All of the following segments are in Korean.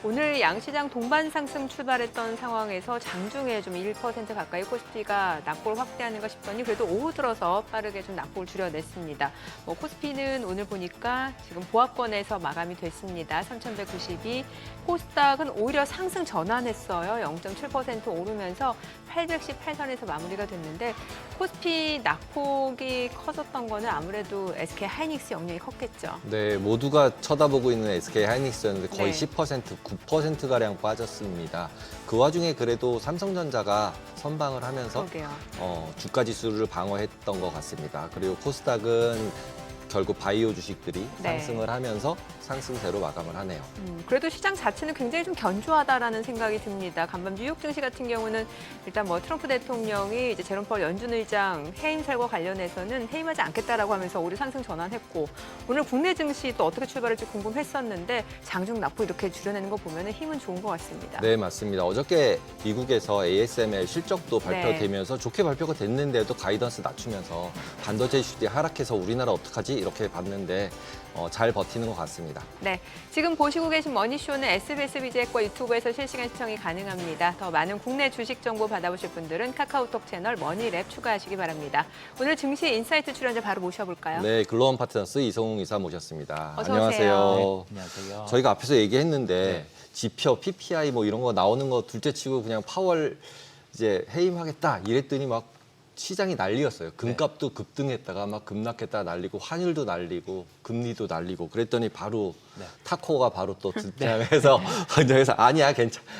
오늘 양시장 동반 상승 출발했던 상황에서 장중에 좀 1% 가까이 코스피가 낙폭을 확대하는가 싶더니 그래도 오후 들어서 빠르게 좀 낙폭을 줄여냈습니다. 코스피는 오늘 보니까 지금 보합권에서 마감이 됐습니다. 3,192. 코스닥은 오히려 상승 전환했어요. 0.7% 오르면서 818선에서 마무리가 됐는데 코스피 낙폭이 커졌던 거는 아무래도 SK 하이닉스 영향이 컸겠죠. 네, 모두가 쳐다보고 있는 SK 하이닉스였는데 거의 네. 10%, 9%가량 빠졌습니다. 그 와중에 그래도 삼성전자가 선방을 하면서 그러게요. 주가 지수를 방어했던 것 같습니다. 그리고 코스닥은 결국 바이오 주식들이 네. 상승을 하면서 상승세로 마감을 하네요. 그래도 시장 자체는 굉장히 좀 견조하다라는 생각이 듭니다. 간밤 뉴욕 증시 같은 경우는 일단 트럼프 대통령이 이제 제롬 파월 연준 의장 해임설과 관련해서는 해임하지 않겠다라고 하면서 오늘 상승 전환했고 오늘 국내 증시 또 어떻게 출발할지 궁금했었는데 장중 낙폭 이렇게 줄여내는 거 보면 힘은 좋은 것 같습니다. 네, 맞습니다. 어저께 미국에서 ASML 실적도 발표되면서 좋게 발표가 됐는데도 가이던스 낮추면서 반도체 주식이 하락해서 우리나라 어떡하지? 이렇게 봤는데 잘 버티는 것 같습니다. 네, 지금 보시고 계신 머니쇼는 SBS 비즈액과 유튜브에서 실시간 시청이 가능합니다. 더 많은 국내 주식 정보 받아보실 분들은 카카오톡 채널 머니랩 추가하시기 바랍니다. 오늘 증시 인사이트 출연자 바로 모셔볼까요? 네, 글로원 파트너스 이성웅 이사 모셨습니다. 어서 안녕하세요. 오세요. 네, 안녕하세요. 저희가 앞에서 얘기했는데 네. 지표, PPI 이런 거 나오는 거 둘째치고 그냥 파월 이제 해임하겠다 이랬더니 막 시장이 난리였어요. 금값도 급등했다가 막 급락했다가 날리고 환율도 날리고 금리도 날리고 그랬더니 바로 네. 타코가 바로 또 등장해서 그래서 아니야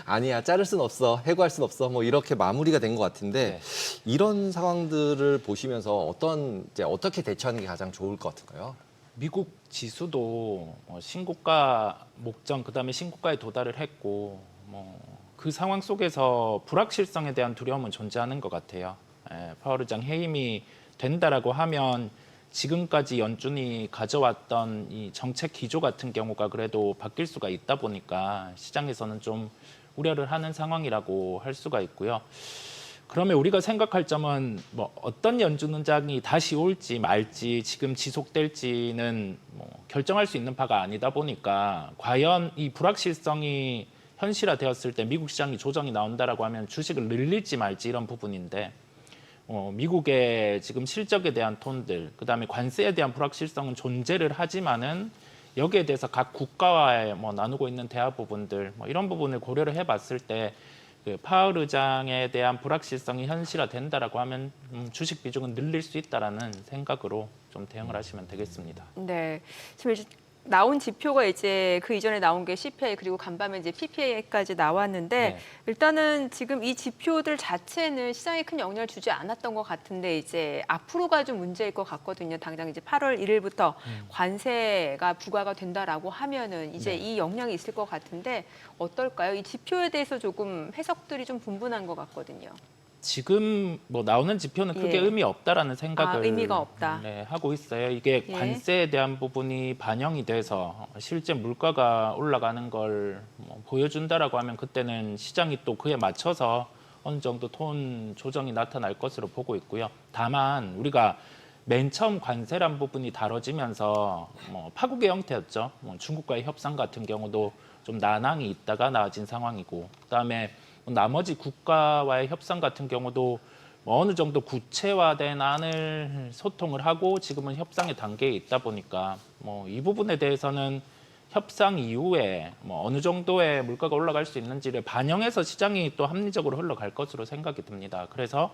아니야 자를 순 없어 해고할 순 없어 이렇게 마무리가 된 것 같은데 이런 상황들을 보시면서 어떻게 대처하는 게 가장 좋을 것 같은가요? 미국 지수도 신고가 목전 그다음에 신고가에 도달을 했고 그 상황 속에서 불확실성에 대한 두려움은 존재하는 것 같아요. 파월 의장 해임이 된다라고 하면 지금까지 연준이 가져왔던 이 정책 기조 같은 경우가 그래도 바뀔 수가 있다 보니까 시장에서는 좀 우려를 하는 상황이라고 할 수가 있고요. 그러면 우리가 생각할 점은 어떤 연준 의장이 다시 올지 말지 지금 지속될지는 결정할 수 있는 바가 아니다 보니까 과연 이 불확실성이 현실화되었을 때 미국 시장이 조정이 나온다라고 하면 주식을 늘릴지 말지 이런 부분인데 미국의 지금 실적에 대한 톤들, 그다음에 관세에 대한 불확실성은 존재를 하지만은 여기에 대해서 각 국가와의 나누고 있는 대화 부분들 이런 부분을 고려를 해봤을 때 그 파월 의장에 대한 불확실성이 현실화된다라고 하면 주식 비중은 늘릴 수 있다라는 생각으로 좀 대응을 하시면 되겠습니다. 네, 지금 이제 나온 지표가 이제 그 이전에 나온 게 CPI 그리고 간밤에 이제 PPI까지 나왔는데 네. 일단은 지금 이 지표들 자체는 시장에 큰 영향을 주지 않았던 것 같은데 이제 앞으로가 좀 문제일 것 같거든요. 당장 이제 8월 1일부터 관세가 부과가 된다라고 하면은 이제 이 영향이 있을 것 같은데 어떨까요? 이 지표에 대해서 조금 해석들이 좀 분분한 것 같거든요. 지금 나오는 지표는 크게 의미 없다라는 생각을 의미가 없다. 하고 있어요. 이게 관세에 대한 부분이 반영이 돼서 실제 물가가 올라가는 걸 보여준다라고 하면 그때는 시장이 또 그에 맞춰서 어느 정도 톤 조정이 나타날 것으로 보고 있고요. 다만 우리가 맨 처음 관세란 부분이 다뤄지면서 파국의 형태였죠. 중국과의 협상 같은 경우도 좀 난항이 있다가 나아진 상황이고 그다음에 나머지 국가와의 협상 같은 경우도 어느 정도 구체화된 안을 소통을 하고 지금은 협상의 단계에 있다 보니까 이 부분에 대해서는 협상 이후에 어느 정도의 물가가 올라갈 수 있는지를 반영해서 시장이 또 합리적으로 흘러갈 것으로 생각이 듭니다. 그래서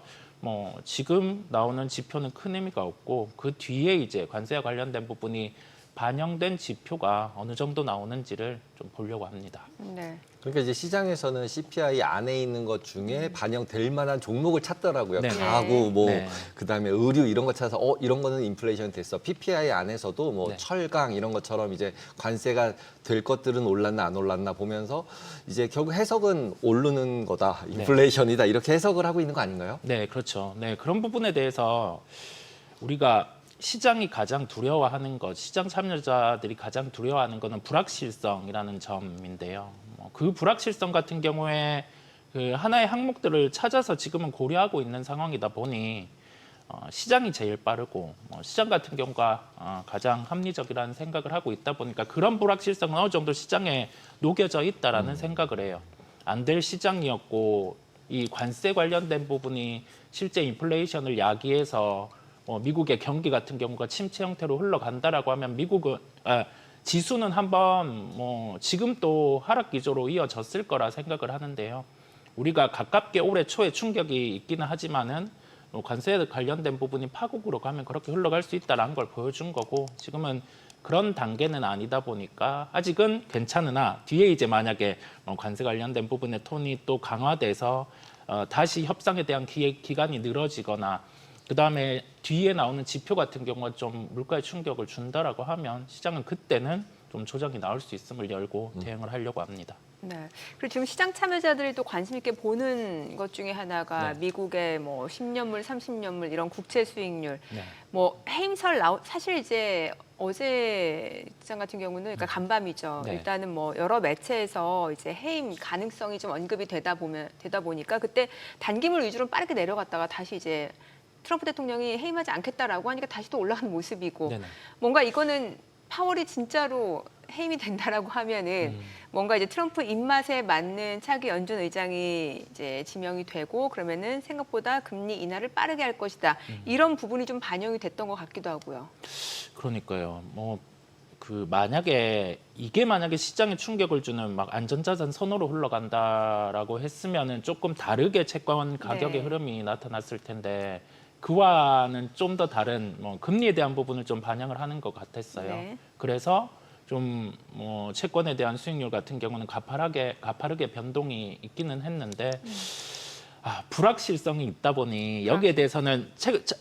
지금 나오는 지표는 큰 의미가 없고 그 뒤에 이제 관세와 관련된 부분이 반영된 지표가 어느 정도 나오는지를 좀 보려고 합니다. 네. 그러니까 이제 시장에서는 CPI 안에 있는 것 중에 반영될 만한 종목을 찾더라고요. 네. 가구, 네. 그다음에 의류 이런 거 찾아서 이런 거는 인플레이션 됐어. PPI 안에서도 네. 철강 이런 것처럼 이제 관세가 될 것들은 올랐나 안 올랐나 보면서 이제 결국 해석은 오르는 거다. 인플레이션이다. 이렇게 해석을 하고 있는 거 아닌가요? 네, 그렇죠. 네, 그런 부분에 대해서 우리가 시장이 가장 두려워하는 것, 시장 참여자들이 가장 두려워하는 것은 불확실성이라는 점인데요. 그 불확실성 같은 경우에 그 하나의 항목들을 찾아서 지금은 고려하고 있는 상황이다 보니 시장이 제일 빠르고 시장 같은 경우가 가장 합리적이라는 생각을 하고 있다 보니까 그런 불확실성은 어느 정도 시장에 녹여져 있다라는 생각을 해요. 안 될 시장이었고 이 관세 관련된 부분이 실제 인플레이션을 야기해서 미국의 경기 같은 경우가 침체 형태로 흘러간다라고 하면 미국은 지수는 한번 지금 또 하락 기조로 이어졌을 거라 생각을 하는데요. 우리가 가깝게 올해 초에 충격이 있기는 하지만은 관세에 관련된 부분이 파국으로 가면 그렇게 흘러갈 수 있다는 걸 보여준 거고 지금은 그런 단계는 아니다 보니까 아직은 괜찮으나 뒤에 이제 만약에 관세 관련된 부분의 톤이 또 강화돼서 다시 협상에 대한 기간이 늘어지거나 그다음에 뒤에 나오는 지표 같은 경우가 좀 물가에 충격을 준다라고 하면 시장은 그때는 좀 조정이 나올 수 있음을 열고 대응을 하려고 합니다. 네. 그리고 지금 시장 참여자들이 또 관심 있게 보는 것 중에 하나가 네. 미국의 뭐 10년물, 30년물 이런 국채 수익률. 네. 뭐 해임설 사실 이제 어제 시장 같은 경우는 그러니까 간밤이죠. 네. 일단은 뭐 여러 매체에서 이제 해임 가능성이 좀 언급이 되다 보니까 그때 단기물 위주로 빠르게 내려갔다가 다시 이제 트럼프 대통령이 해임하지 않겠다라고 하니까 다시 또 올라가는 모습이고 네네. 뭔가 이거는 파월이 진짜로 해임이 된다라고 하면은 뭔가 이제 트럼프 입맛에 맞는 차기 연준 의장이 이제 지명이 되고 그러면은 생각보다 금리 인하를 빠르게 할 것이다. 이런 부분이 좀 반영이 됐던 것 같기도 하고요. 그러니까요. 만약에 시장에 충격을 주는 막 안전자산 선호로 흘러간다라고 했으면은 조금 다르게 채권 가격의 네. 흐름이 나타났을 텐데 그와는 좀 더 다른 금리에 대한 부분을 좀 반영을 하는 것 같았어요. 네. 그래서 좀 채권에 대한 수익률 같은 경우는 가파르게 변동이 있기는 했는데 불확실성이 있다 보니 여기에 대해서는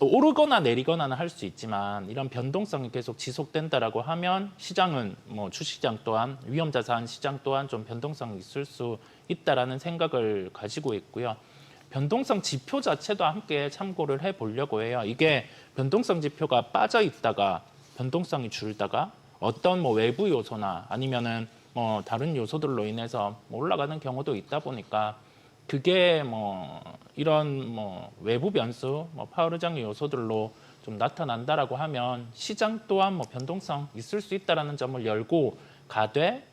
오르거나 내리거나는 할 수 있지만 이런 변동성이 계속 지속된다라고 하면 시장은 주식시장 또한 위험자산 시장 또한 좀 변동성이 있을 수 있다라는 생각을 가지고 있고요. 변동성 지표 자체도 함께 참고를 해보려고 해요. 이게 변동성 지표가 빠져 있다가 변동성이 줄다가 어떤 외부 요소나 아니면은 다른 요소들로 인해서 올라가는 경우도 있다 보니까 그게 이런 외부 변수, 파월 의장의 요소들로 좀 나타난다라고 하면 시장 또한 변동성 있을 수 있다라는 점을 열고 가되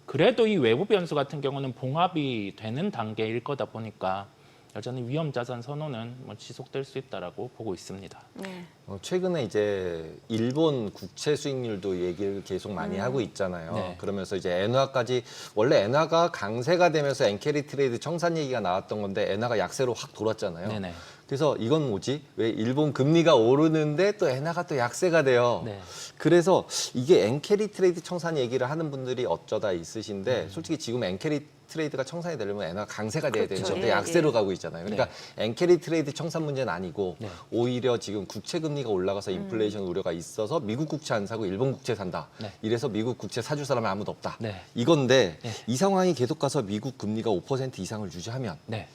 그래도 이 외부 변수 같은 경우는 봉합이 되는 단계일 거다 보니까 여전히 위험 자산 선호는 지속될 수 있다라고 보고 있습니다. 네. 최근에 이제 일본 국채 수익률도 얘기를 계속 많이 하고 있잖아요. 네. 그러면서 이제 엔화까지 원래 엔화가 강세가 되면서 엔캐리 트레이드 청산 얘기가 나왔던 건데 엔화가 약세로 확 돌았잖아요. 네네. 그래서 이건 뭐지? 왜 일본 금리가 오르는데 또 엔화가 또 약세가 돼요. 네. 그래서 이게 엔캐리 트레이드 청산 얘기를 하는 분들이 어쩌다 있으신데 솔직히 지금 엔캐리 트레이드가 청산이 되려면 엔화가 강세가 돼야 그렇죠. 되는데 예, 약세로 예. 가고 있잖아요. 그러니까 엔캐리 트레이드 청산 문제는 아니고 네. 오히려 지금 국채 금리가 올라가서 인플레이션 우려가 있어서 미국 국채 안 사고 일본 국채 산다. 네. 이래서 미국 국채 사줄 사람이 아무도 없다. 네. 이건데 네. 이 상황이 계속 가서 미국 금리가 5% 이상을 유지하면 네.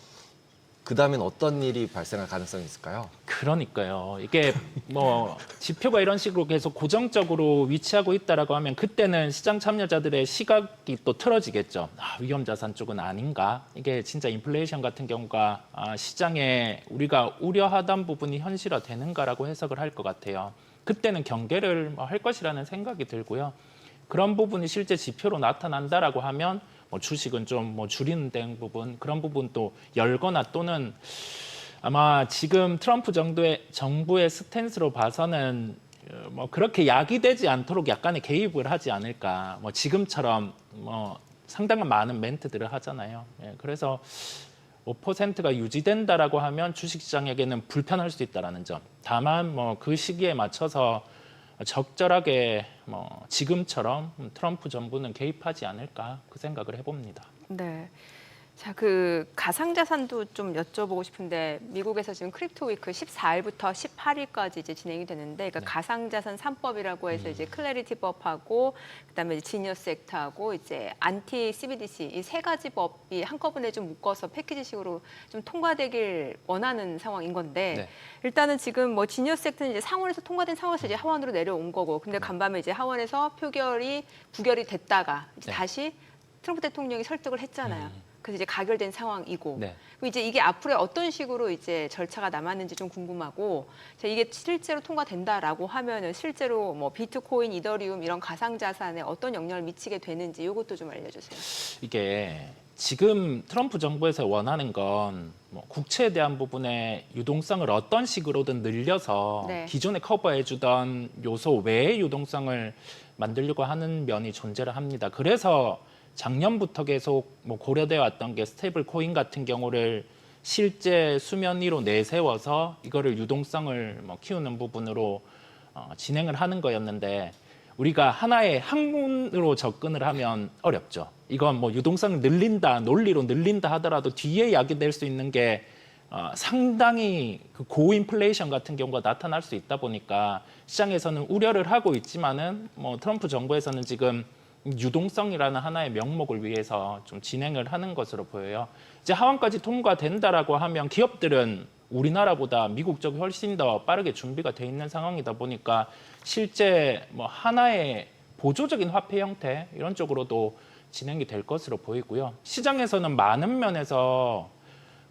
그다음엔 어떤 일이 발생할 가능성이 있을까요? 그러니까요. 이게 지표가 이런 식으로 계속 고정적으로 위치하고 있다라고 하면 그때는 시장 참여자들의 시각이 또 틀어지겠죠. 위험 자산 쪽은 아닌가? 이게 진짜 인플레이션 같은 경우가 시장에 우리가 우려하던 부분이 현실화되는가라고 해석을 할 것 같아요. 그때는 경계를 할 것이라는 생각이 들고요. 그런 부분이 실제 지표로 나타난다라고 하면 주식은 좀 줄이는 등 부분 그런 부분도 열거나 또는 아마 지금 트럼프 정부의 스탠스로 봐서는 그렇게 야기되지 않도록 약간의 개입을 하지 않을까. 지금처럼 상당한 많은 멘트들을 하잖아요. 예, 그래서 5%가 유지된다라고 하면 주식시장에게는 불편할 수 있다라는 점. 다만 그 시기에 맞춰서 적절하게 지금처럼 트럼프 정부는 개입하지 않을까 그 생각을 해봅니다. 네. 자, 그 가상자산도 좀 여쭤보고 싶은데 미국에서 지금 크립토 위크 14일부터 18일까지 이제 진행이 되는데 그러니까 네. 가상자산 3법이라고 해서 이제 클래리티법하고 그다음에 이제 지니어스 액트하고 이제 안티 CBDC 이 세 가지 법이 한꺼번에 좀 묶어서 패키지식으로 좀 통과되길 원하는 상황인 건데 네. 일단은 지금 지니어스 액트는 이제 상원에서 통과된 상황에서 이제 하원으로 내려온 거고 근데 간밤에 이제 하원에서 부결이 됐다가 이제 네. 다시 트럼프 대통령이 설득을 했잖아요. 그래서 이제 가결된 상황이고 네. 그럼 이제 이게 앞으로 어떤 식으로 이제 절차가 남았는지 좀 궁금하고 자, 이게 실제로 통과된다라고 하면은 실제로 뭐 비트코인, 이더리움 이런 가상자산에 어떤 영향을 미치게 되는지 이것도 좀 알려주세요. 이게 지금 트럼프 정부에서 원하는 건 뭐 국채에 대한 부분의 유동성을 어떤 식으로든 늘려서 네. 기존에 커버해주던 요소 외의 유동성을 만들려고 하는 면이 존재를 합니다. 그래서 작년부터 계속 뭐 고려되어 왔던 게 스테이블 코인 같은 경우를 실제 수면 위로 내세워서 이거를 유동성을 뭐 키우는 부분으로 진행을 하는 거였는데 우리가 하나의 학문으로 접근을 하면 어렵죠. 이건 뭐 유동성을 늘린다, 논리로 늘린다 하더라도 뒤에 야기될 수 있는 게 상당히 그 고인플레이션 같은 경우가 나타날 수 있다 보니까 시장에서는 우려를 하고 있지만은 뭐 트럼프 정부에서는 지금 유동성이라는 하나의 명목을 위해서 좀 진행을 하는 것으로 보여요. 이제 하원까지 통과된다라고 하면 기업들은 우리나라보다 미국 쪽이 훨씬 더 빠르게 준비가 돼 있는 상황이다 보니까 실제 뭐 하나의 보조적인 화폐 형태 이런 쪽으로도 진행이 될 것으로 보이고요. 시장에서는 많은 면에서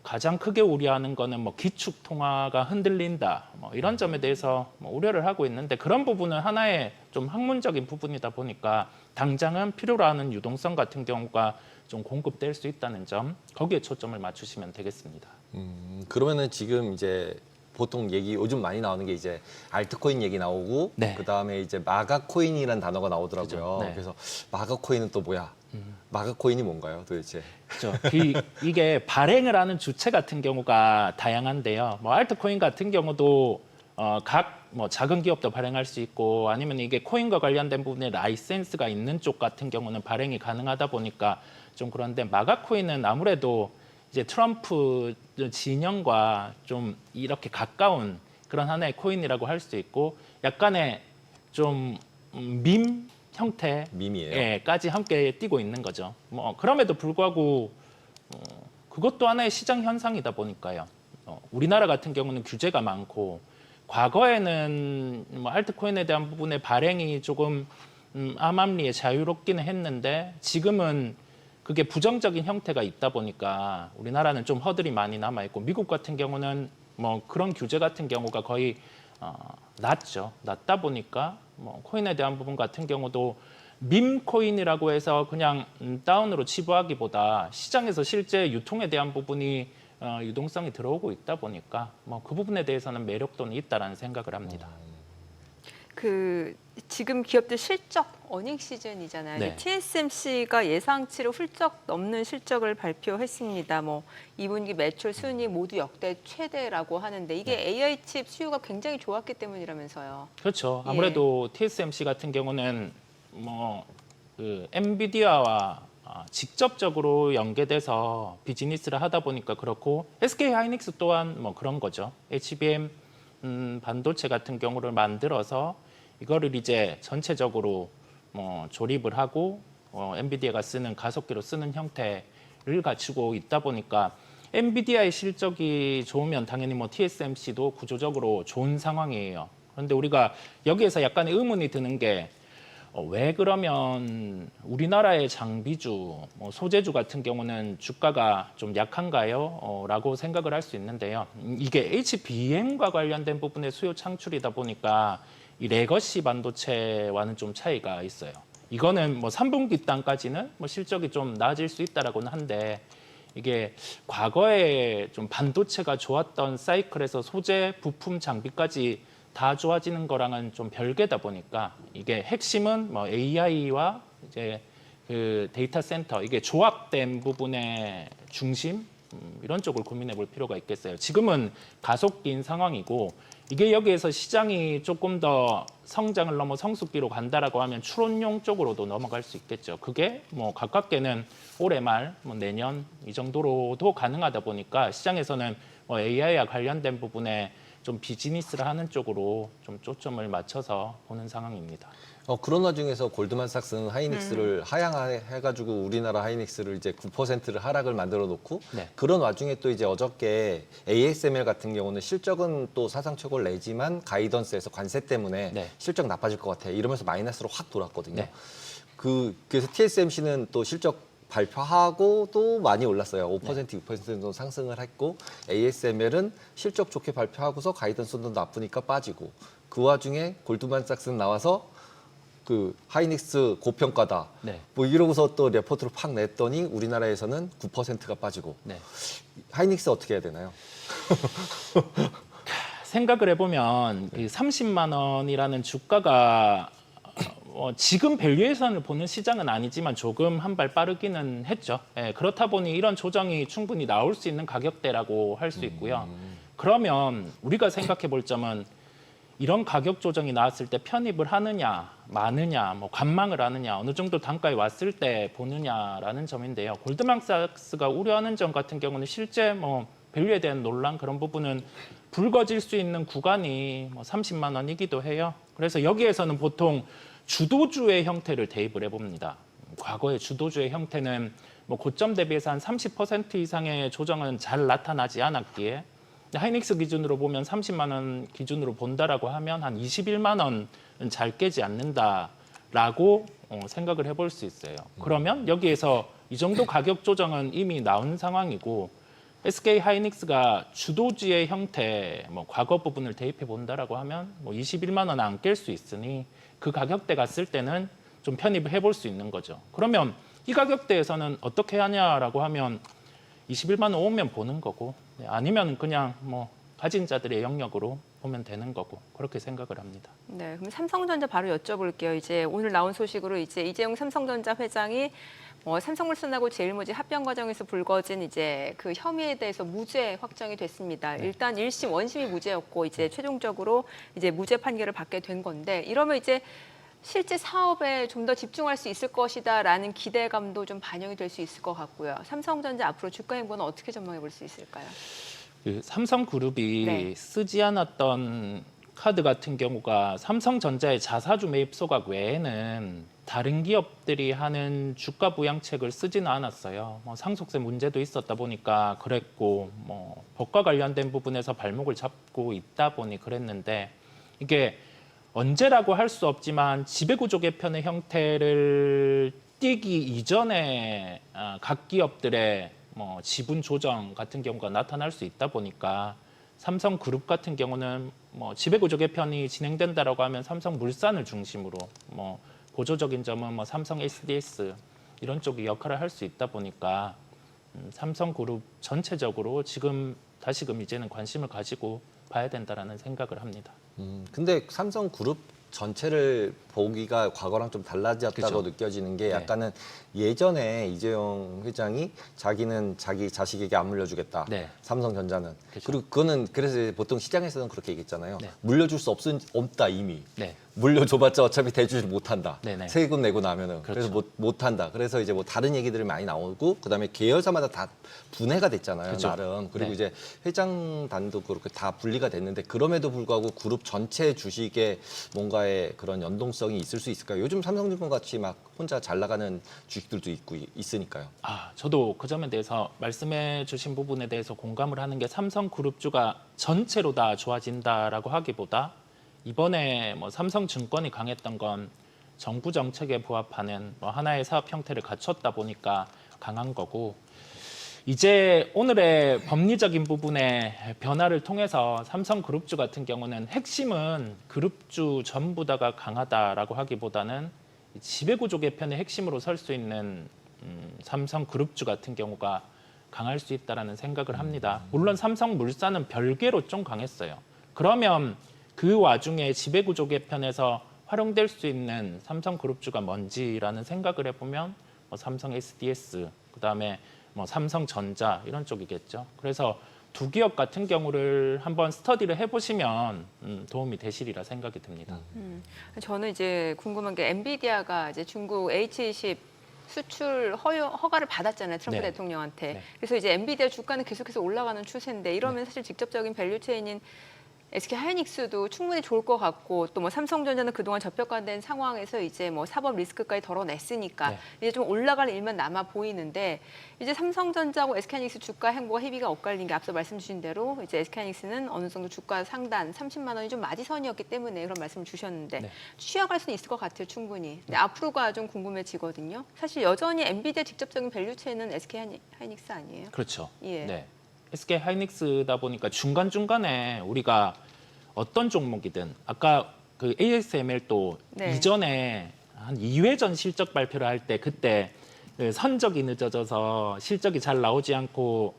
가장 크게 우려하는 거는 뭐 기축 통화가 흔들린다 뭐 이런 점에 대해서 뭐 우려를 하고 있는데 그런 부분은 하나의 좀 학문적인 부분이다 보니까 당장은 필요로 하는 유동성 같은 경우가 좀 공급될 수 있다는 점 거기에 초점을 맞추시면 되겠습니다. 그러면은 지금 이제 보통 얘기 요즘 많이 나오는 게 이제 알트코인 얘기 나오고 네. 그다음에 이제 마가 코인이라는 단어가 나오더라고요. 그죠. 네. 그래서 마가 코인은 또 뭐야? 마가 코인이 뭔가요, 도대체? 그렇죠. 이게 발행을 하는 주체 같은 경우가 다양한데요. 뭐 알트코인 같은 경우도 각 뭐 작은 기업도 발행할 수 있고 아니면 이게 코인과 관련된 부분에 라이센스가 있는 쪽 같은 경우는 발행이 가능하다 보니까 좀 그런데 마가 코인은 아무래도 이제 트럼프 진영과 좀 이렇게 가까운 그런 하나의 코인이라고 할 수 있고 약간의 좀 밈 형태 밈이에요. 예,까지 함께 띄고 있는 거죠. 뭐 그럼에도 불구하고 그것도 하나의 시장 현상이다 보니까요. 우리나라 같은 경우는 규제가 많고 과거에는 뭐 알트코인에 대한 부분의 발행이 조금 암암리에 자유롭기는 했는데 지금은 그게 부정적인 형태가 있다 보니까 우리나라는 좀 허들이 많이 남아 있고 미국 같은 경우는 뭐 그런 규제 같은 경우가 거의 낮죠. 낮다 보니까 뭐 코인에 대한 부분 같은 경우도 밈 코인이라고 해서 그냥 다운으로 치부하기보다 시장에서 실제 유통에 대한 부분이 유동성이 들어오고 있다 보니까 뭐 그 부분에 대해서는 매력도는 있다라는 생각을 합니다. 그 지금 기업들 실적 어닝 시즌이잖아요. 네. TSMC가 예상치를 훌쩍 넘는 실적을 발표했습니다. 뭐 2분기 매출 순위 모두 역대 최대라고 하는데 이게 AI 칩 수요가 굉장히 좋았기 때문이라면서요. 그렇죠. 예. 아무래도 TSMC 같은 경우는 뭐 그 엔비디아와 직접적으로 연계돼서 비즈니스를 하다 보니까 그렇고 SK 하이닉스 또한 뭐 그런 거죠. HBM 반도체 같은 경우를 만들어서 이거를 이제 전체적으로 뭐 조립을 하고 엔비디아가 쓰는 가속기로 쓰는 형태를 갖추고 있다 보니까 엔비디아의 실적이 좋으면 당연히 뭐 TSMC도 구조적으로 좋은 상황이에요. 그런데 우리가 여기에서 약간의 의문이 드는 게 왜 그러면 우리나라의 장비주, 뭐 소재주 같은 경우는 주가가 좀 약한가요? 라고 생각을 할 수 있는데요. 이게 HBM과 관련된 부분의 수요 창출이다 보니까 이 레거시 반도체와는 좀 차이가 있어요. 이거는 뭐 3분기 단까지는 뭐 실적이 좀 나아질 수 있다라고는 한데 이게 과거에 좀 반도체가 좋았던 사이클에서 소재, 부품, 장비까지 다 좋아지는 거랑은 좀 별개다 보니까 이게 핵심은 뭐 AI와 이제 그 데이터 센터 이게 조합된 부분의 중심 이런 쪽을 고민해 볼 필요가 있겠어요. 지금은 가속기인 상황이고 이게 여기에서 시장이 조금 더 성장을 넘어 성숙기로 간다라고 하면 추론용 쪽으로도 넘어갈 수 있겠죠. 그게 뭐 가깝게는 올해 말, 뭐 내년 이 정도로도 가능하다 보니까 시장에서는 뭐 AI와 관련된 부분에 좀 비즈니스를 하는 쪽으로 좀 초점을 맞춰서 보는 상황입니다. 그런 와중에서 골드만삭스는 하이닉스를 하향해가지고 우리나라 하이닉스를 이제 9%를 하락을 만들어 놓고 네. 그런 와중에 또 이제 어저께 ASML 같은 경우는 실적은 또 사상 최고를 내지만 가이던스에서 관세 때문에 네. 실적 나빠질 것 같아 이러면서 마이너스로 확 돌았거든요. 네. 그래서 TSMC는 또 실적 발표하고도 많이 올랐어요. 5% 6% 정도 상승을 했고 ASML은 실적 좋게 발표하고서 가이던스도 나쁘니까 빠지고 그 와중에 골드만삭스는 나와서 그 하이닉스 고평가다. 네. 뭐 이러고서 또 레포트를 팍 냈더니 우리나라에서는 9%가 빠지고 네. 하이닉스 어떻게 해야 되나요? 생각을 해보면 그 30만 원이라는 주가가 지금 밸류에이션을 보는 시장은 아니지만 조금 한 발 빠르기는 했죠. 예, 그렇다 보니 이런 조정이 충분히 나올 수 있는 가격대라고 할 수 있고요. 그러면 우리가 생각해 볼 점은 이런 가격 조정이 나왔을 때 편입을 하느냐, 마느냐, 뭐 관망을 하느냐, 어느 정도 단가에 왔을 때 보느냐라는 점인데요. 골드만삭스가 우려하는 점 같은 경우는 실제 뭐 밸류에 대한 논란 그런 부분은 불거질 수 있는 구간이 뭐 30만 원이기도 해요. 그래서 여기에서는 보통 주도주의 형태를 대입을 해봅니다. 과거의 주도주의 형태는 뭐 고점 대비해서 한 30% 이상의 조정은 잘 나타나지 않았기에 하이닉스 기준으로 보면 30만 원 기준으로 본다라고 하면 한 21만 원은 잘 깨지 않는다라고 생각을 해볼 수 있어요. 그러면 여기에서 이 정도 가격 조정은 이미 나온 상황이고 SK 하이닉스가 주도주의 형태, 뭐 과거 부분을 대입해 본다라고 하면 뭐 21만 원 안 깰 수 있으니 그 가격대 갔을 때는 좀 편입을 해볼 수 있는 거죠. 그러면 이 가격대에서는 어떻게 하냐라고 하면 21만 원 오면 보는 거고 아니면 그냥 뭐 가진 자들의 영역으로 보면 되는 거고 그렇게 생각을 합니다. 네, 그럼 삼성전자 바로 여쭤볼게요. 이제 오늘 나온 소식으로 이제 이재용 삼성전자 회장이 삼성물산하고 제일모직 합병 과정에서 불거진 이제 그 혐의에 대해서 무죄 확정이 됐습니다. 일단 1심 원심이 무죄였고 이제 최종적으로 이제 무죄 판결을 받게 된 건데 이러면 이제 실제 사업에 좀 더 집중할 수 있을 것이다라는 기대감도 좀 반영이 될 수 있을 것 같고요. 삼성전자 앞으로 주가 행보는 어떻게 전망해 볼 수 있을까요? 그 삼성그룹이 네. 쓰지 않았던 카드 같은 경우가 삼성전자의 자사주 매입 소각 외에는 다른 기업들이 하는 주가 부양책을 쓰지는 않았어요. 뭐 상속세 문제도 있었다 보니까 그랬고 뭐 법과 관련된 부분에서 발목을 잡고 있다 보니 그랬는데 이게 언제라고 할 수 없지만 지배구조 개편의 형태를 띄기 이전에 각 기업들의 뭐 지분 조정 같은 경우가 나타날 수 있다 보니까 삼성그룹 같은 경우는 뭐 지배구조 개편이 진행된다라고 하면 삼성물산을 중심으로 뭐 보조적인 점은 뭐 삼성 SDS 이런 쪽이 역할을 할 수 있다 보니까 삼성그룹 전체적으로 지금 다시금 이제는 관심을 가지고 봐야 된다라는 생각을 합니다. 근데 삼성그룹 전체를 보기가 과거랑 좀 달라졌다고 그죠. 느껴지는 게 네. 약간은 예전에 이재용 회장이 자기는 자기 자식에게 안 물려주겠다. 네. 삼성전자는. 그죠. 그리고 그거는 그래서 보통 시장에서는 그렇게 얘기했잖아요. 네. 물려줄 수 없다 이미. 네. 물려줘봤자 어차피 대주지 못한다. 네네. 세금 내고 나면은 그렇죠. 그래서 못한다. 그래서 이제 뭐 다른 얘기들이 많이 나오고 그다음에 계열사마다 다 분해가 됐잖아요. 그렇죠. 나름. 그리고 네. 이제 회장단도 그렇게 다 분리가 됐는데 그럼에도 불구하고 그룹 전체 주식에 뭔가의 그런 연동성이 있을 수 있을까요? 요즘 삼성증권 같이 막 혼자 잘 나가는 주식들도 있으니까요. 저도 그 점에 대해서 말씀해 주신 부분에 대해서 공감을 하는 게 삼성그룹주가 전체로 다 좋아진다라고 하기보다 이번에 뭐 삼성증권이 강했던 건 정부 정책에 부합하는 뭐 하나의 사업 형태를 갖췄다 보니까 강한 거고 이제 오늘의 법리적인 부분의 변화를 통해서 삼성그룹주 같은 경우는 핵심은 그룹주 전부 다가 강하다라고 하기보다는 지배구조 개편의 핵심으로 설 수 있는 삼성그룹주 같은 경우가 강할 수 있다라는 생각을 합니다. 물론 삼성물산은 별개로 좀 강했어요. 그러면 그 와중에 지배구조 개편에서 활용될 수 있는 삼성그룹주가 뭔지라는 생각을 해보면 뭐 삼성 SDS, 그다음에 뭐 삼성전자 이런 쪽이겠죠. 그래서 두 기업 같은 경우를 한번 스터디를 해보시면 도움이 되시리라 생각이 듭니다. 저는 이제 궁금한 게 엔비디아가 이제 중국 H20 수출 허가를 받았잖아요. 트럼프 네. 대통령한테. 네. 그래서 이제 엔비디아 주가는 계속해서 올라가는 추세인데 이러면 사실 직접적인 밸류 체인인 SK 하이닉스도 충분히 좋을 것 같고 또 뭐 삼성전자는 그동안 저평가된 상황에서 이제 뭐 사법 리스크까지 덜어냈으니까 네. 이제 좀 올라갈 일만 남아 보이는데 이제 삼성전자하고 SK 하이닉스 주가 행보가 희비가 엇갈린 게 앞서 말씀 주신 대로 이제 SK 하이닉스는 어느 정도 주가 상단 30만 원이 좀 마지선이었기 때문에 그런 말씀을 주셨는데 네. 취약할 수는 있을 것 같아요, 충분히. 근데 앞으로가 좀 궁금해지거든요. 사실 여전히 엔비디아 직접적인 밸류체는 SK 하이닉스 아니에요? 그렇죠. 예. 네. SK 하이닉스다 보니까 중간중간에 우리가 어떤 종목이든 아까 그 ASML도 네. 이전에 한 2회 전 실적 발표를 할 때 그때 그 선적이 늦어져서 실적이 잘 나오지 않고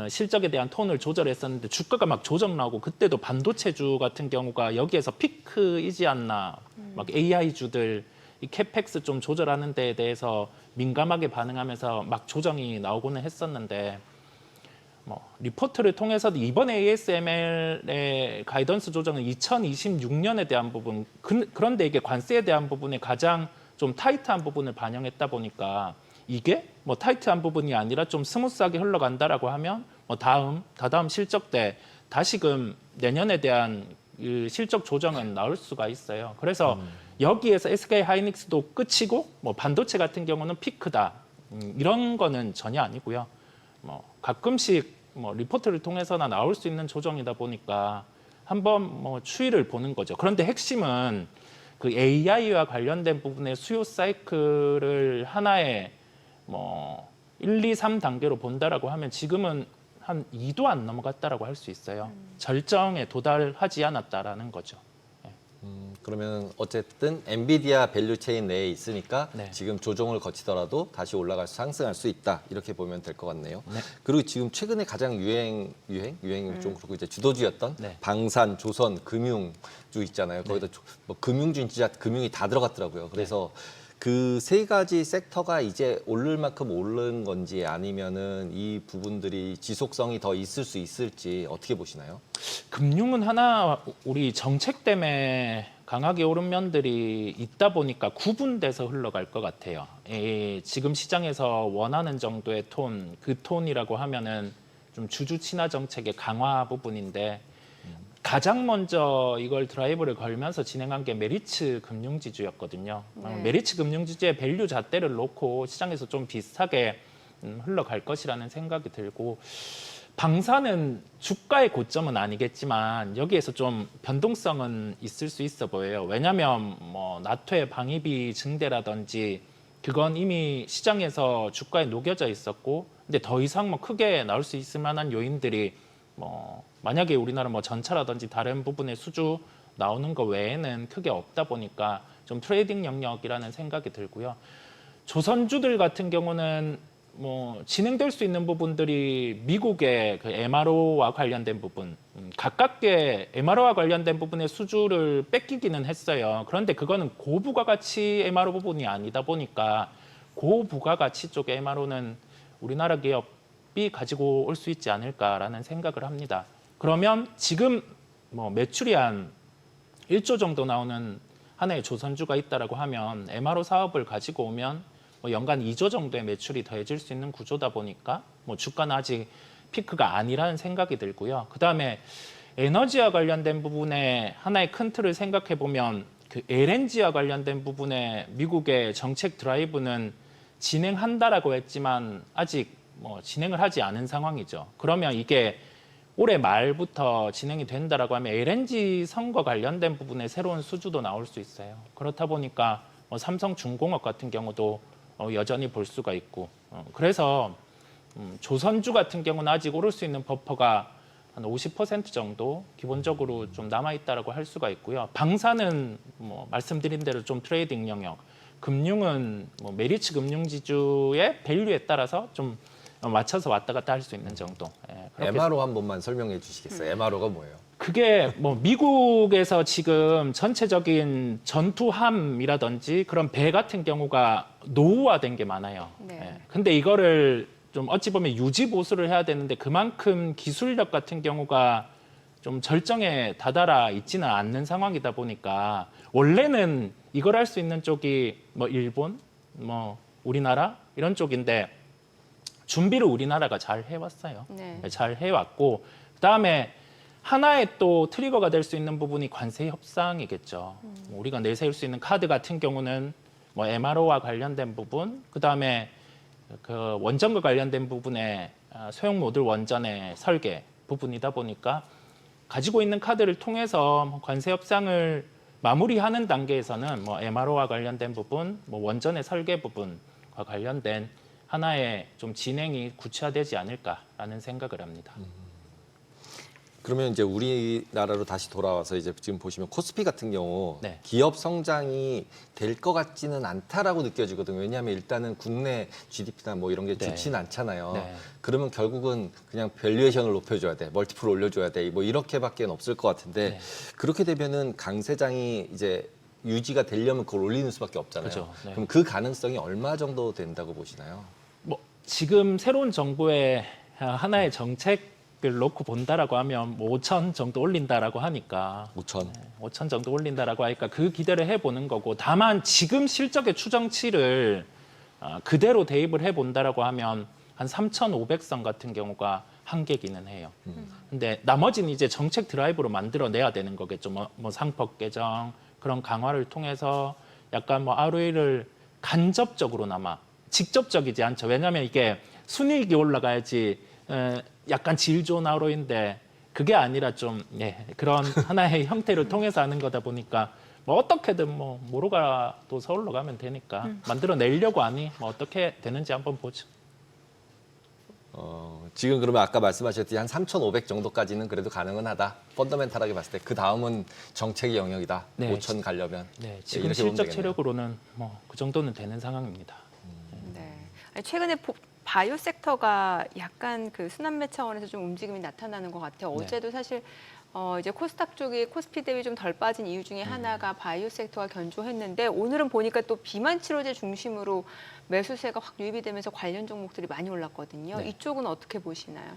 실적에 대한 톤을 조절했었는데 주가가 막 조정 나오고 그때도 반도체주 같은 경우가 여기에서 피크이지 않나 막 AI주들 이 캐펙스 좀 조절하는 데에 대해서 민감하게 반응하면서 막 조정이 나오고는 했었는데 뭐 리포트를 통해서도 이번 ASML의 가이던스 조정은 2026년에 대한 부분 그런데 이게 관세에 대한 부분에 가장 좀 타이트한 부분을 반영했다 보니까 이게 뭐 타이트한 부분이 아니라 좀 스무스하게 흘러간다라고 하면 뭐 다다음 실적 때 다시금 내년에 대한 그 실적 조정은 나올 수가 있어요. 그래서 여기에서 SK 하이닉스도 끝이고 뭐 반도체 같은 경우는 피크다 이런 거는 전혀 아니고요. 뭐 가끔씩 뭐 리포트를 통해서나 나올 수 있는 조정이다 보니까 한번 뭐 추이를 보는 거죠. 그런데 핵심은 그 AI와 관련된 부분의 수요 사이클을 하나의 뭐 1, 2, 3단계로 본다라고 하면 지금은 한 2도 안 넘어갔다라고 할 수 있어요. 절정에 도달하지 않았다라는 거죠. 그러면 어쨌든 엔비디아 밸류체인 내에 있으니까 네. 지금 조정을 거치더라도 다시 올라갈 상승할 수 있다 이렇게 보면 될 것 같네요. 네. 그리고 지금 최근에 가장 유행은 좀 그렇고 이제 주도주였던 네. 방산, 조선, 금융주 있잖아요. 거기다 뭐 금융주 진짜 금융이 다 들어갔더라고요. 그래서 그 세 가지 섹터가 이제 오를 만큼 오른 건지 아니면은 이 부분들이 지속성이 더 있을 수 있을지 어떻게 보시나요? 금융은 하나 우리 정책 때문에 강하게 오른 면들이 있다 보니까 구분돼서 흘러갈 것 같아요. 지금 시장에서 원하는 정도의 톤, 그 톤이라고 하면은 좀 주주 친화 정책의 강화 부분인데 가장 먼저 이걸 드라이브를 걸면서 진행한 게 메리츠 금융지주였거든요. 네. 메리츠 금융지주의 밸류 잣대를 놓고 시장에서 좀 비슷하게 흘러갈 것이라는 생각이 들고 방사는 주가의 고점은 아니겠지만 여기에서 좀 변동성은 있을 수 있어 보여요. 왜냐하면 뭐 나토의 방위비 증대라든지 그건 이미 시장에서 주가에 녹여져 있었고 근데 더 이상 뭐 크게 나올 수 있을 만한 요인들이 뭐 만약에 우리나라 뭐 전차라든지 다른 부분의 수주 나오는 거 외에는 크게 없다 보니까 좀 트레이딩 영역이라는 생각이 들고요. 조선주들 같은 경우는 뭐 진행될 수 있는 부분들이 미국의 그 MRO와 관련된 부분, 가깝게 MRO와 관련된 부분의 수주를 뺏기기는 했어요. 그런데 그거는 고부가가치 MRO 부분이 아니다 보니까 고부가가치 쪽의 MRO는 우리나라 기업이 가지고 올 수 있지 않을까라는 생각을 합니다. 그러면 지금 뭐 매출이 한 1조 정도 나오는 하나의 조선주가 있다라고 하면 MRO 사업을 가지고 오면 뭐 연간 2조 정도의 매출이 더해질 수 있는 구조다 보니까 뭐 주가는 아직 피크가 아니라는 생각이 들고요. 그다음에 에너지와 관련된 부분에 하나의 큰 틀을 생각해 보면 그 LNG와 관련된 부분에 미국의 정책 드라이브는 진행한다라고 했지만 아직 뭐 진행을 하지 않은 상황이죠. 그러면 이게 올해 말부터 진행이 된다라고 하면 LNG 선과 관련된 부분에 새로운 수주도 나올 수 있어요. 그렇다 보니까 뭐 삼성중공업 같은 경우도 여전히 볼 수가 있고 그래서 조선주 같은 경우는 아직 오를 수 있는 버퍼가 한 50% 정도 기본적으로 좀 남아있다라고 할 수가 있고요. 방사는 뭐 말씀드린 대로 좀 트레이딩 영역, 금융은 뭐 메리츠 금융지주의 밸류에 따라서 좀 맞춰서 왔다 갔다 할 수 있는 정도. 그렇게 MRO 한 번만 설명해 주시겠어요? MRO가 뭐예요? 그게 뭐 미국에서 지금 전체적인 전투함이라든지 그런 배 같은 경우가 노후화된 게 많아요. 네. 근데 이거를 좀 어찌 보면 유지 보수를 해야 되는데 그만큼 기술력 같은 경우가 좀 절정에 다다라 있지는 않는 상황이다 보니까 원래는 이걸 할 수 있는 쪽이 뭐 일본, 뭐 우리나라 이런 쪽인데 준비를 우리나라가 잘 해왔어요. 네. 잘 해왔고 그다음에 하나의 또 트리거가 될 수 있는 부분이 관세 협상이겠죠. 뭐 우리가 내세울 수 있는 카드 같은 경우는 뭐 MRO와 관련된 부분, 그다음에 그 원전과 관련된 부분의 소형 모듈 원전의 설계 부분이다 보니까 가지고 있는 카드를 통해서 뭐 관세 협상을 마무리하는 단계에서는 뭐 MRO와 관련된 부분, 뭐 원전의 설계 부분과 관련된 하나의 좀 진행이 구체화되지 않을까라는 생각을 합니다. 그러면 이제 우리나라로 다시 돌아와서 이제 지금 보시면 코스피 같은 경우 네. 기업 성장이 될 것 같지는 않다라고 느껴지거든요. 왜냐하면 일단은 국내 GDP나 뭐 이런 게 네. 좋지는 않잖아요. 네. 그러면 결국은 그냥 밸류에이션을 높여줘야 돼, 멀티플을 올려줘야 돼, 뭐 이렇게밖에 없을 것 같은데 네. 그렇게 되면은 강세장이 이제 유지가 되려면 그걸 올리는 수밖에 없잖아요. 그죠. 네. 그럼 그 가능성이 얼마 정도 된다고 보시나요? 뭐 지금 새로운 정부의 하나의 정책을 놓고 본다라고 하면 뭐 5천 정도 올린다라고 하니까 5천. 5천 정도 올린다라고 하니까 그 기대를 해보는 거고, 다만 지금 실적의 추정치를 그대로 대입을 해본다라고 하면 한 3,500선 같은 경우가 한계기는 해요. 근데 나머지는 이제 정책 드라이브로 만들어내야 되는 거겠죠. 뭐 상법 개정 그런 강화를 통해서 약간 뭐 ROE를 간접적으로나마, 직접적이지 않죠. 왜냐하면 이게 순이익이 올라가야지 약간 질 좋은 ROE인데 그게 아니라 좀 그런 하나의 형태를 통해서 하는 거다 보니까 뭐 어떻게든 뭐 모로가도 서울로 가면 되니까 만들어내려고 하니 뭐 어떻게 되는지 한번 보죠. 지금 그러면 아까 말씀하셨듯이 한 3,500 정도까지는 그래도 가능은 하다. 펀더멘탈하게 봤을 때 그 다음은 정책의 영역이다. 네. 5천 가려면. 네, 지금 이렇게 보면 실적 되겠네요. 체력으로는 뭐 그 정도는 되는 상황입니다. 네. 아니, 최근에 바이오 섹터가 약간 그 순환매 차원에서 좀 움직임이 나타나는 것 같아요. 네. 어제도 사실 이제 코스닥 쪽이 코스피 대비 좀 덜 빠진 이유 중에 하나가 바이오 섹터가 견조했는데, 오늘은 보니까 또 비만 치료제 중심으로 매수세가 확 유입이 되면서 관련 종목들이 많이 올랐거든요. 네. 이쪽은 어떻게 보시나요?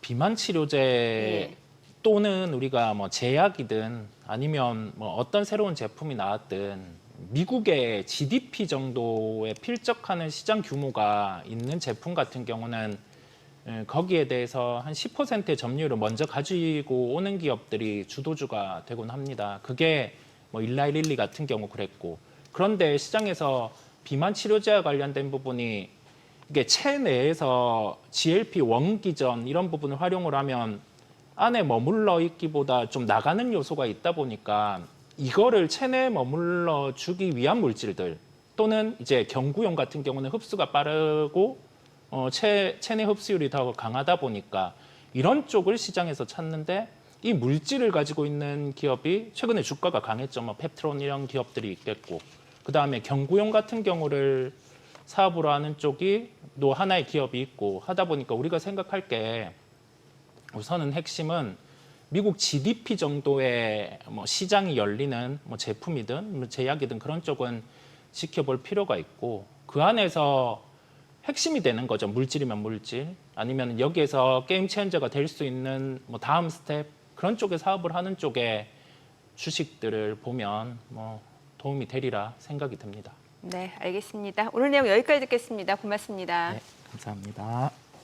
비만 치료제 예. 또는 우리가 뭐 제약이든 아니면 뭐 어떤 새로운 제품이 나왔든 미국의 GDP 정도에 필적하는 시장 규모가 있는 제품 같은 경우는 거기에 대해서 한 10%의 점유율을 먼저 가지고 오는 기업들이 주도주가 되곤 합니다. 그게 뭐 일라이릴리 같은 경우 그랬고, 그런데 시장에서 비만 치료제와 관련된 부분이 이게 체내에서 GLP 원기전 이런 부분을 활용을 하면 안에 머물러 있기보다 좀 나가는 요소가 있다 보니까 이거를 체내에 머물러 주기 위한 물질들, 또는 이제 경구용 같은 경우는 흡수가 빠르고 체내 흡수율이 더 강하다 보니까 이런 쪽을 시장에서 찾는데, 이 물질을 가지고 있는 기업이 최근에 주가가 강했죠. 뭐 펩트론 이런 기업들이 있겠고, 그다음에 경구용 같은 경우를 사업으로 하는 쪽이 또 하나의 기업이 있고 하다 보니까 우리가 생각할 게, 우선은 핵심은 미국 GDP 정도의 뭐 시장이 열리는 뭐 제품이든 뭐 제약이든 그런 쪽은 지켜볼 필요가 있고, 그 안에서 핵심이 되는 거죠. 물질이면 물질, 아니면 여기에서 게임 체인저가 될 수 있는 뭐 다음 스텝, 그런 쪽에 사업을 하는 쪽에 주식들을 보면 뭐 도움이 되리라 생각이 듭니다. 네, 알겠습니다. 오늘 내용 여기까지 듣겠습니다. 고맙습니다. 네, 감사합니다.